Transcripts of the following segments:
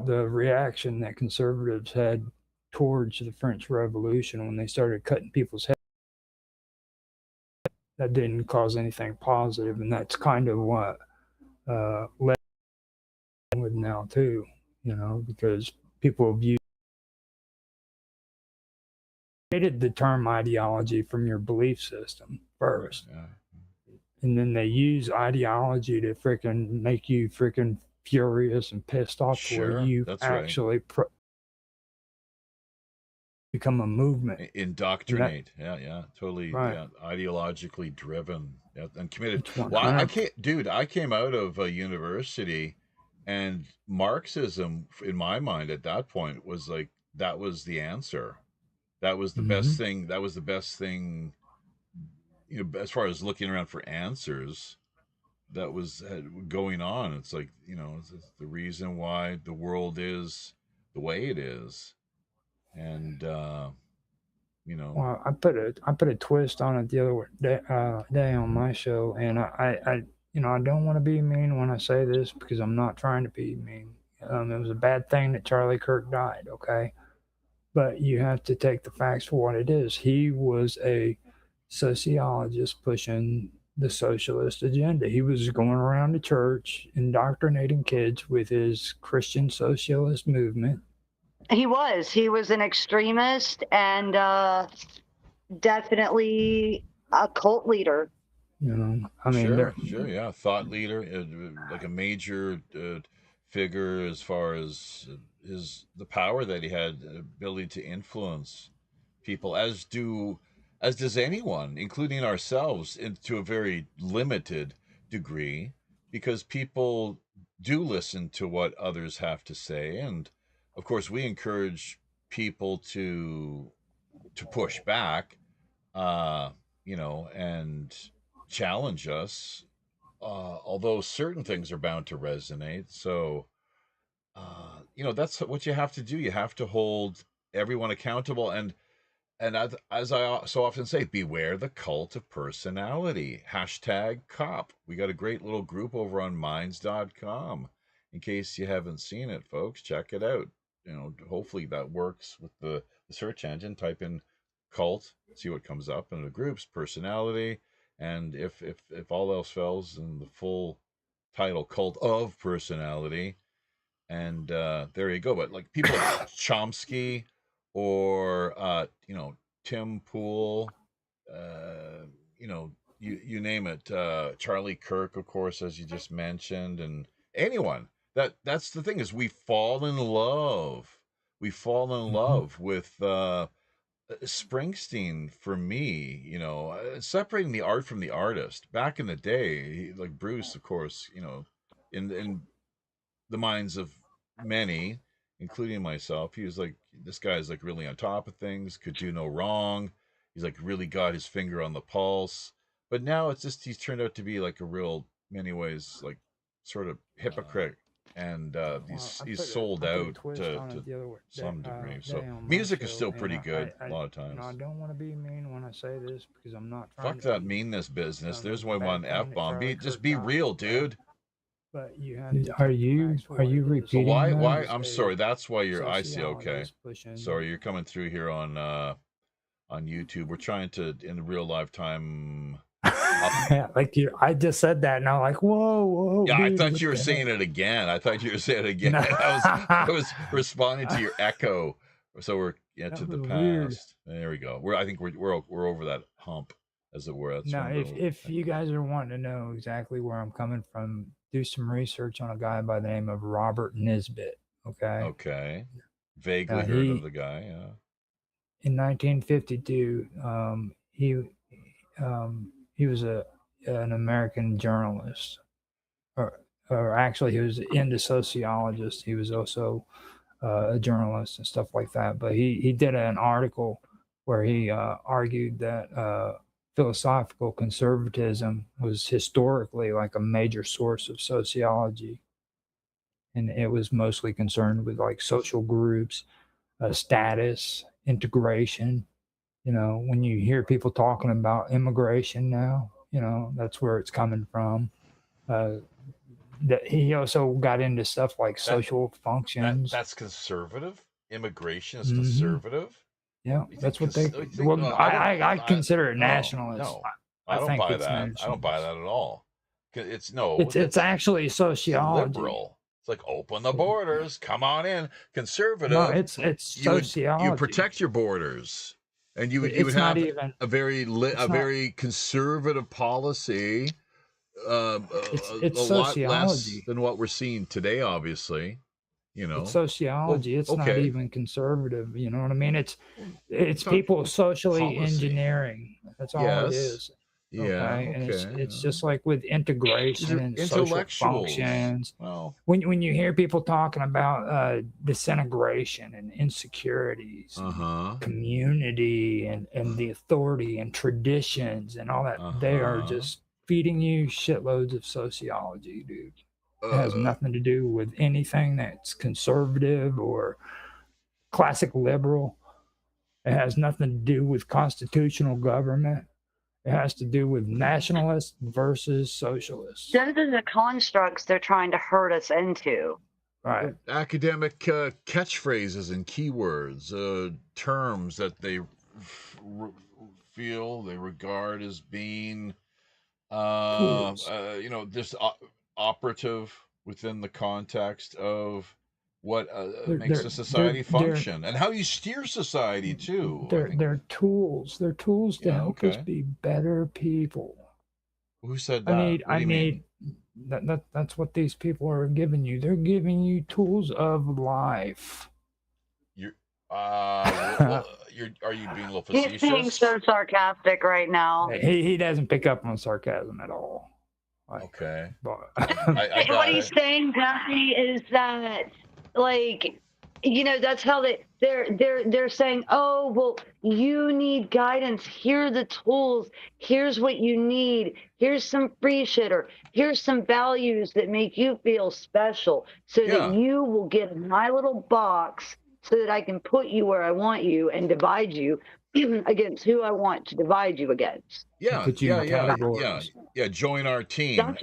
the reaction that conservatives had towards the French Revolution when they started cutting people's heads. That didn't cause anything positive, and that's kind of what led with now too, because people view created the term ideology from your belief system first, and then they use ideology to freaking make you freaking furious and pissed off to where you actually become a movement. Indoctrinate. Totally. Right. Yeah, ideologically driven and committed. Well, I came out of a university, and Marxism, in my mind at that point, was like, that was the answer. That was the best thing. That was the best thing, as far as looking around for answers that was going on. It's like, it's the reason why the world is the way it is. And, well, I put a twist on it the other day on my show, and I don't want to be mean when I say this, because I'm not trying to be mean. It was a bad thing that Charlie Kirk died, okay? But you have to take the facts for what it is. He was a sociologist pushing the socialist agenda. He was going around the church indoctrinating kids with his Christian socialist movement. He was an extremist and definitely a cult leader. I mean, sure, yeah, thought leader, like a major figure as far as the power that he had, ability to influence people, as does anyone, including ourselves, to a very limited degree, because people do listen to what others have to say, and of course we encourage people to push back, and challenge us, although certain things are bound to resonate. So that's what you have to do. You have to hold everyone accountable, and as I so often say, beware the cult of personality. #cop. We got a great little group over on minds.com. In case you haven't seen it, folks, check it out. Hopefully that works with the search engine. Type in cult, see what comes up, and the group's personality. And if all else fails, in the full title, cult of personality. And there you go. But like people like Chomsky, or Tim Pool, you name it, Charlie Kirk, of course, as you just mentioned, and anyone. That's the thing, is we fall in love with Springsteen. For me, separating the art from the artist. Back in the day, like Bruce, of course, in the minds of many, including myself, he was like, this guy is like really on top of things, could do no wrong. He's like really got his finger on the pulse. But now it's just, he's turned out to be like a real, many ways, like sort of hypocrite. And he's sold out to some degree. So music is still pretty good a lot of times. I don't want to be mean when I say this, because I'm not trying. Fuck that meanness business. There's one F-bomb. Just be real, dude. But you have are you repeating? So why I'm sorry, that's why you're, I see, okay. Sorry, you're coming through here on YouTube. We're trying to, in real live time. I just said that, and I'm like, whoa. Yeah, dude, I thought you were saying it again. No. I was responding to your echo. So we're to the past. Weird. There we go. I think we're over that hump, as it were. That's now, if you guys are wanting to know exactly where I'm coming from, do some research on a guy by the name of Robert Nisbet. Okay. Vaguely heard of the guy. Yeah. In 1952, he was an American journalist, or actually he was into sociologist. He was also a journalist and stuff like that. But he did an article where he argued that philosophical conservatism was historically like a major source of sociology, and it was mostly concerned with like social groups, status, integration. When you hear people talking about immigration now, that's where it's coming from. he also got into stuff like social functions. That's conservative. Immigration is Mhm. conservative. Yeah, You that's think what they. cons- Well, no, I consider it no, nationalist. no, I I don't think buy it's that. I don't buy nationalist. that at all. It's It's that's actually sociology. liberal. It's like open the borders, come on in. No, Conservative, it's you sociology. protect your borders, and you would It's not have even. a It's not. very conservative policy, It's a lot less sociology. than what we're seeing today. Obviously, It's Well, sociology. It's not okay. even conservative. You know what I mean? It's Talk people socially policy. engineering. That's all it Yes. is. Yeah. Okay, and it's Okay. just like with These integration are and social intellectuals. functions. Well, When you hear people talking about disintegration and insecurities, and community and the authority and traditions and all that, they are just feeding you shitloads of sociology, dude. It has nothing to do with anything that's conservative or classic liberal. It has nothing to do with constitutional government. It has to do with nationalists versus socialists. Those are the constructs they're trying to herd us into. Right. academic catchphrases and keywords, terms that they feel they regard as being, Tools. this operative within the context of what makes a society function and how you steer society too. They're tools. They're tools to help us be better people. Who said that? What do you mean? That's what these people are giving you. They're giving you tools of life. Are you being a little facetious? He's being so sarcastic right now. He doesn't pick up on sarcasm at all. Okay. But what he's saying, Jesse, is that, like, that's how they're saying, oh, well, you need guidance. Here are the tools. Here's what you need. Here's some free shit, or here's some values that make you feel special, so that you will get in my little box, so that I can put you where I want you and divide you against who I want to divide you against. Yeah. Join our team.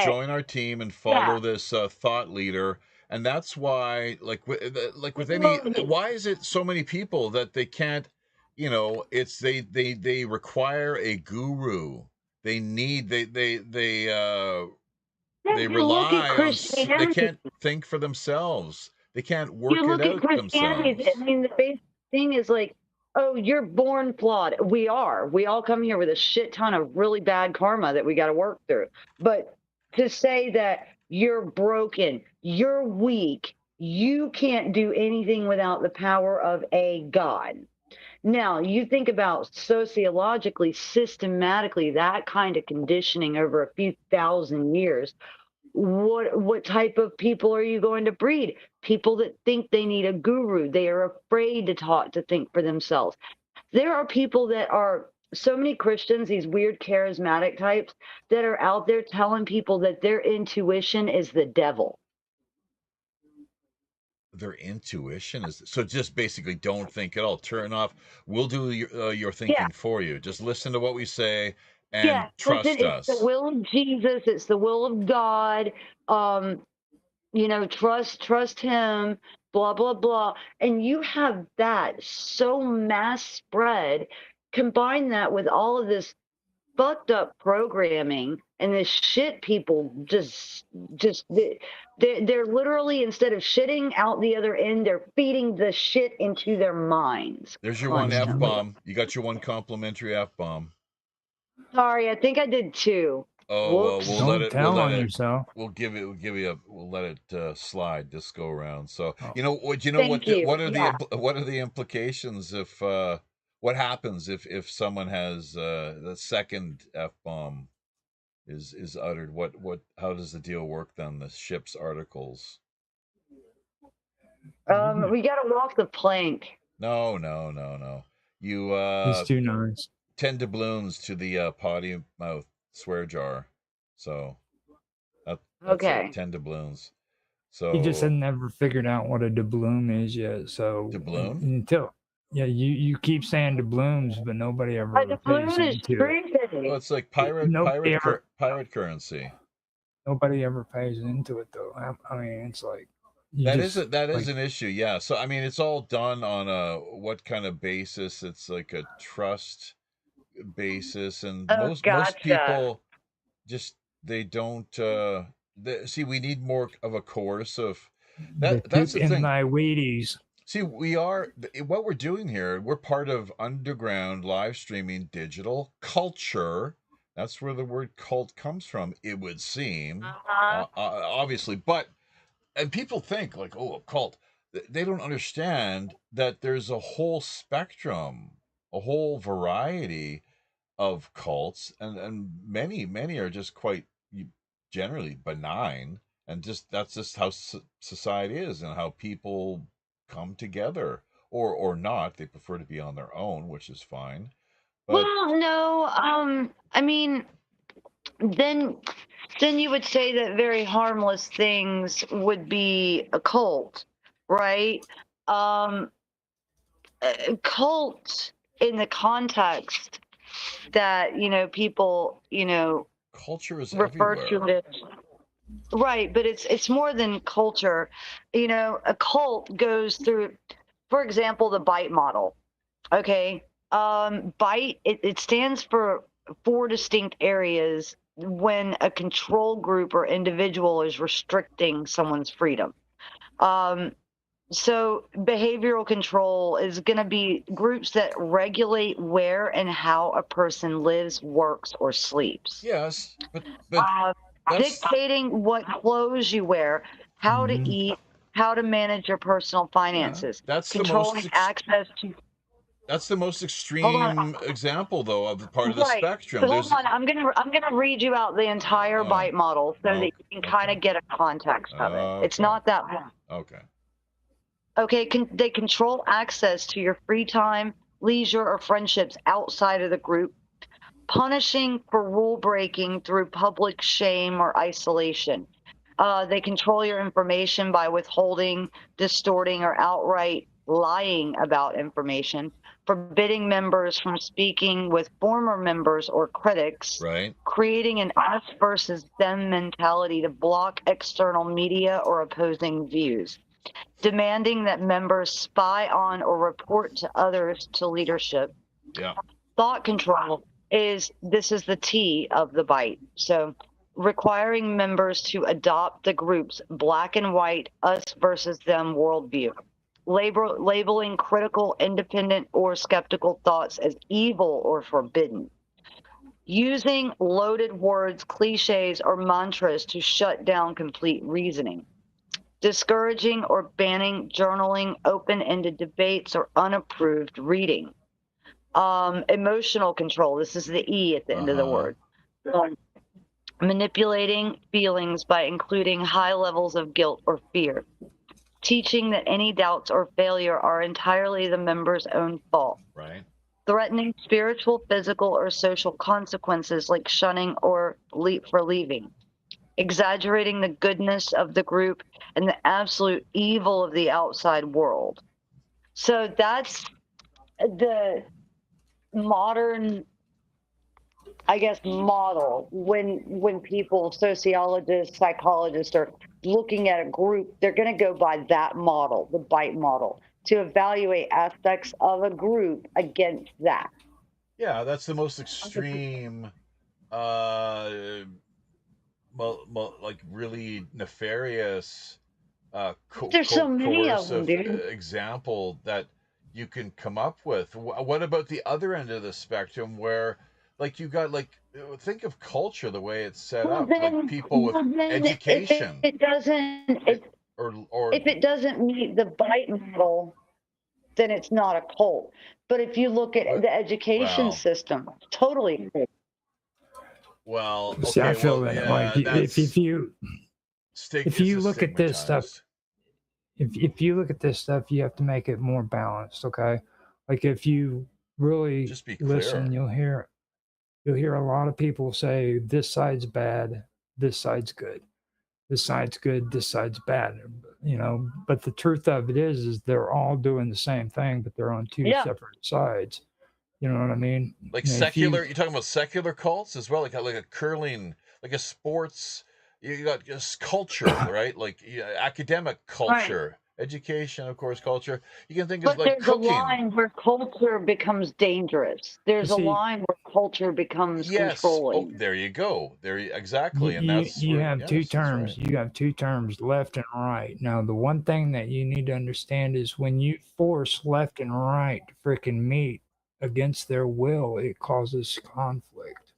Join our team and follow this thought leader. And that's why, like with any, why is it so many people that they can't, it's they require a guru. They need they rely on. They can't think for themselves. They can't work it out themselves. I mean, the basic thing is like, oh, you're born flawed. We are. We all come here with a shit ton of really bad karma that we got to work through. But to say that you're broken, you're weak, you can't do anything without the power of a God. Now, you think about sociologically, systematically, that kind of conditioning over a few thousand years. What type of people are you going to breed? People that think they need a guru. They are afraid to think for themselves. There are people that are, so many Christians, these weird charismatic types, that are out there telling people that their intuition is the devil. Their intuition is, so just basically don't think at all. Turn off. We'll do your thinking for you. Just listen to what we say and trust us. It's the will of Jesus. It's the will of God. Trust him. Blah blah blah. And you have that so mass spread. Combine that with all of this fucked up programming and this shit people they're literally, instead of shitting out the other end, they're feeding the shit into their minds. There's your one F-bomb. You got your one complimentary F-bomb. Sorry, I think I did two. Oh, whoops. well, we'll let it We'll let it slide this go around. So, Oh. what are the implications if what happens if someone has the second F-bomb is uttered? How does the deal work then? The ship's articles. We got to walk the plank. No. You He's too nice. 10 doubloons to the potty mouth swear jar. So that's okay. 10 doubloons. So he just had never figured out what a doubloon is yet. So doubloon? You keep saying doubloons, but nobody ever a doubloon is well, it's like pirate currency. Nobody ever pays into it though. I mean, it's like you That just is like an issue, yeah. So I mean, it's all done on a what kind of basis? It's like a trust basis, and Oh, most gotcha. people just they don't. See, we need more of a coercive. they That's poop the in thing. thy Wheaties. See, we are what we're doing here. We're part of underground live streaming digital culture. That's where the word cult comes from. It would seem, Uh-huh. obviously, but and people think like, oh, a cult. They don't understand that there's a whole spectrum, a whole variety of cults, and many are just quite generally benign, and just that's just how society is and how people come together, or not. They prefer to be on their own, which is fine. But Well, no, I mean, then then you would say that very harmless things would be a cult, right? Um, cult in the context that, people, culture is refer to everywhere. it. Right, but it's more than culture. A cult goes through, for example, the bite model. Okay. Bite, it stands for four distinct areas when a control group or individual is restricting someone's freedom. Um, so behavioral control is going to be groups that regulate where and how a person lives, works, or sleeps. Yes, but Uh, that's Dictating what clothes you wear, how to Mhm. eat, how to manage your personal yeah, finances, controlling access to. that's the most Hold on. extreme example though of the part of the Right. spectrum. So hold There's on. I'm gonna read you out the entire oh, bite model so that okay, you can kind okay, of get a context of it. It's okay, not that long. okay. Okay. They control access to your free time, leisure, or friendships outside of the group, punishing for rule breaking through public shame or isolation. They control your information by withholding, distorting, or outright lying about information, forbidding members from speaking with former members or critics, Right. creating an us versus them mentality to block external media or opposing views, demanding that members spy on or report to others to leadership. Yeah. Thought control this is the T of the bite. So requiring members to adopt the group's black and white us versus them worldview, labeling critical, independent, or skeptical thoughts as evil or forbidden, using loaded words, cliches, or mantras to shut down complete reasoning, discouraging or banning journaling, open-ended debates, or unapproved reading. Emotional control. This is the E at the end of the Uh-huh. word. Manipulating feelings by including high levels of guilt or fear. Teaching that any doubts or failure are entirely the member's own fault. Right. Threatening spiritual, physical, or social consequences like shunning or for leaving. Exaggerating the goodness of the group and the absolute evil of the outside world. So that's the modern, I guess, model when people, sociologists, psychologists are looking at a group, they're going to go by that model, the bite model, to evaluate aspects of a group against that. Yeah, that's the most extreme like really nefarious There's so many of them, coercive dude. example that you can come up with. What about the other end of the spectrum where like you got like think of culture the way it's set Well, up, like then, people with if education it doesn't, it, or if it doesn't meet the bite model, then it's not a cult. But if you look at the education well system, totally. See, I okay, feel well, that like yeah, that's if it's you a look at this stuff, stigmatized. if you look at this stuff, you have to make it more balanced. Okay, like if you really Just be listen, clear. you'll hear a lot of people say this side's bad, this side's good, this side's good, this side's bad. But the truth of it is they're all doing the same thing, but they're on two Yeah. separate sides. You know what I mean? Like If you secular, you're talking about secular cults as well, like a curling, like a sports, You got just culture, right? Like academic Right. culture, education, of course, culture. You can think of But like there's a cooking. line where culture becomes dangerous. You There's a see, line where culture becomes Yes. Oh, controlling. there you go. you, Exactly, and you that's you where. have two Yes, that's right. terms. You have two terms, left and right. Now, the one thing that you need to understand is when you force left and right to freaking meet against their will, it causes conflict.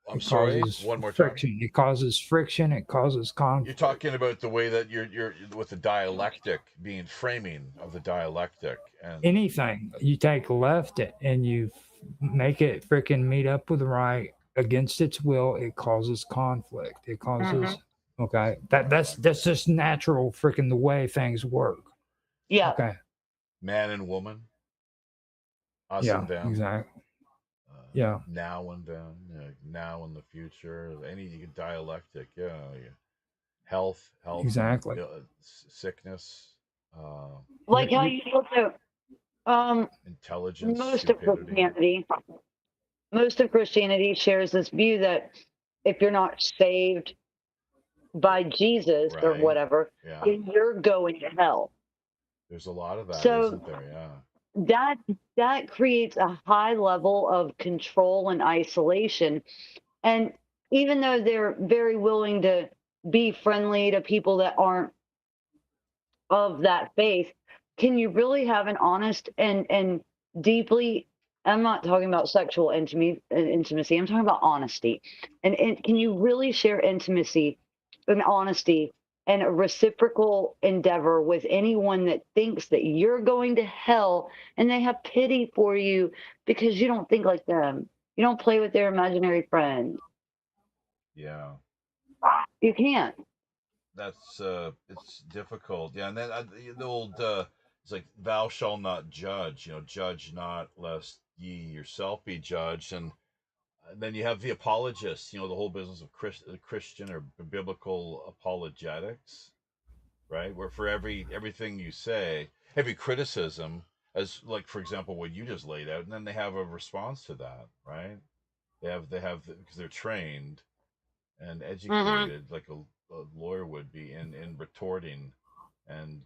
I'm It sorry. causes One more time. friction. It causes friction. It causes You're conflict. talking about the way that you're with the dialectic being framing of the dialectic, and Anything you take left and you make it freaking meet up with right against its will, it causes conflict. It Hmm. causes okay. That's just natural freaking the way things work. Yeah. Okay. man and woman, us Yeah. and them, Exactly. Yeah. now and then, now and the future. Any dialectic, health and Exactly. sickness, uh, Like how You you look at um intelligence, most of stupidity. Christianity. Most of Christianity shares this view that if you're not saved by Jesus or Right? whatever, Yeah. then you're going to hell. There's a lot of that, So isn't there? Yeah. that that creates a high level of control and isolation. And even though they're very willing to be friendly to people that aren't of that faith, can you really have an honest and deeply, I'm not talking about sexual intimacy, I'm talking about honesty. And can you really share intimacy and honesty and a reciprocal endeavor with anyone that thinks that you're going to hell and they have pity for you because you don't think like them? You don't play with their imaginary friends. Yeah. You can't. That's it's difficult. Yeah, and then the old it's like thou shalt not judge. Judge not lest ye yourself be judged. And then you have the apologists. The whole business of Christian or biblical apologetics, right? Where for everything you say, every criticism, as like for example what you just laid out, and then they have a response to that, right? They have because they're trained and Hmm. educated like a lawyer would be in retorting and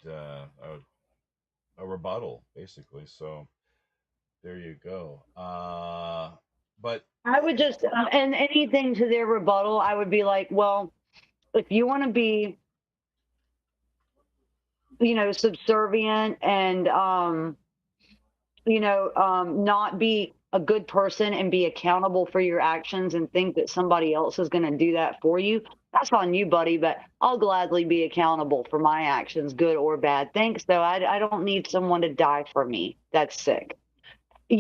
a rebuttal basically. So there you go. But I would just, and anything to their rebuttal, I would be like, well, if you want to be, subservient and, not be a good person and be accountable for your actions and think that somebody else is going to do that for you, that's on you, buddy. But I'll gladly be accountable for my actions, good or bad. Thanks, though. I don't need someone to die for me. That's sick.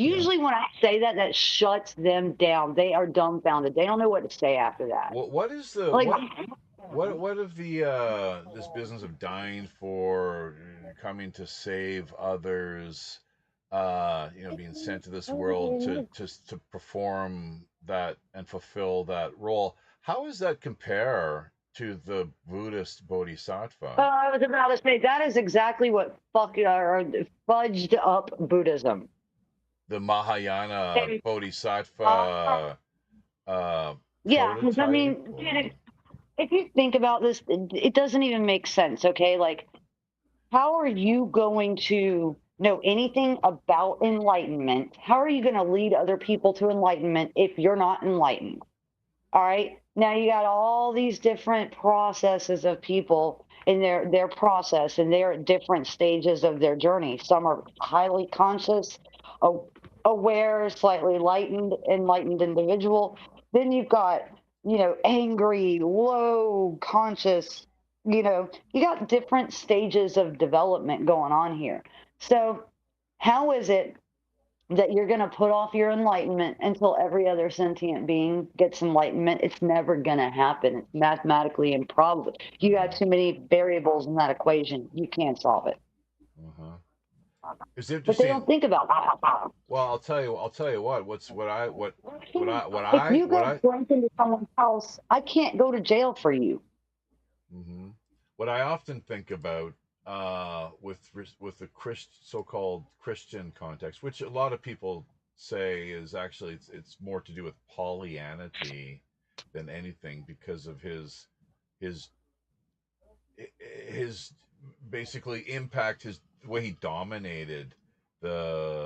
yeah. Usually, when I say that, that shuts them down. They are dumbfounded. They don't know what to say after that. what is the Like, what of the this business of dying for coming to save others, being sent to this world to perform that and fulfill that role? How does that compare to the Buddhist bodhisattva, I was about to say that is exactly what or fudged up Buddhism. the Mahayana And, bodhisattva yeah, because I prototype, mean, or dude, if you think about this, it doesn't even make sense. Okay, like how are you going to know anything about enlightenment? How are you going to lead other people to enlightenment if you're not enlightened? All right. Now you got all these different processes of people in their process, and they're at different stages of their journey. Some are highly conscious, a- aware, slightly enlightened individual. Then you've got, angry, low conscious, you got different stages of development going on here. So how is it that you're going to put off your enlightenment until every other sentient being gets enlightenment? It's never going to happen. It's mathematically improbable. You got uh-huh, too many variables in that equation. You can't solve it. uh-huh. It's But they interesting. don't think about that. Well, I'll tell you what. If you go break into someone's house, I can't go to jail for you. hmm What I often think about with the so-called Christian context, which a lot of people say is actually it's more to do with Pollyanity than anything because of his his basically impact, his the way he dominated the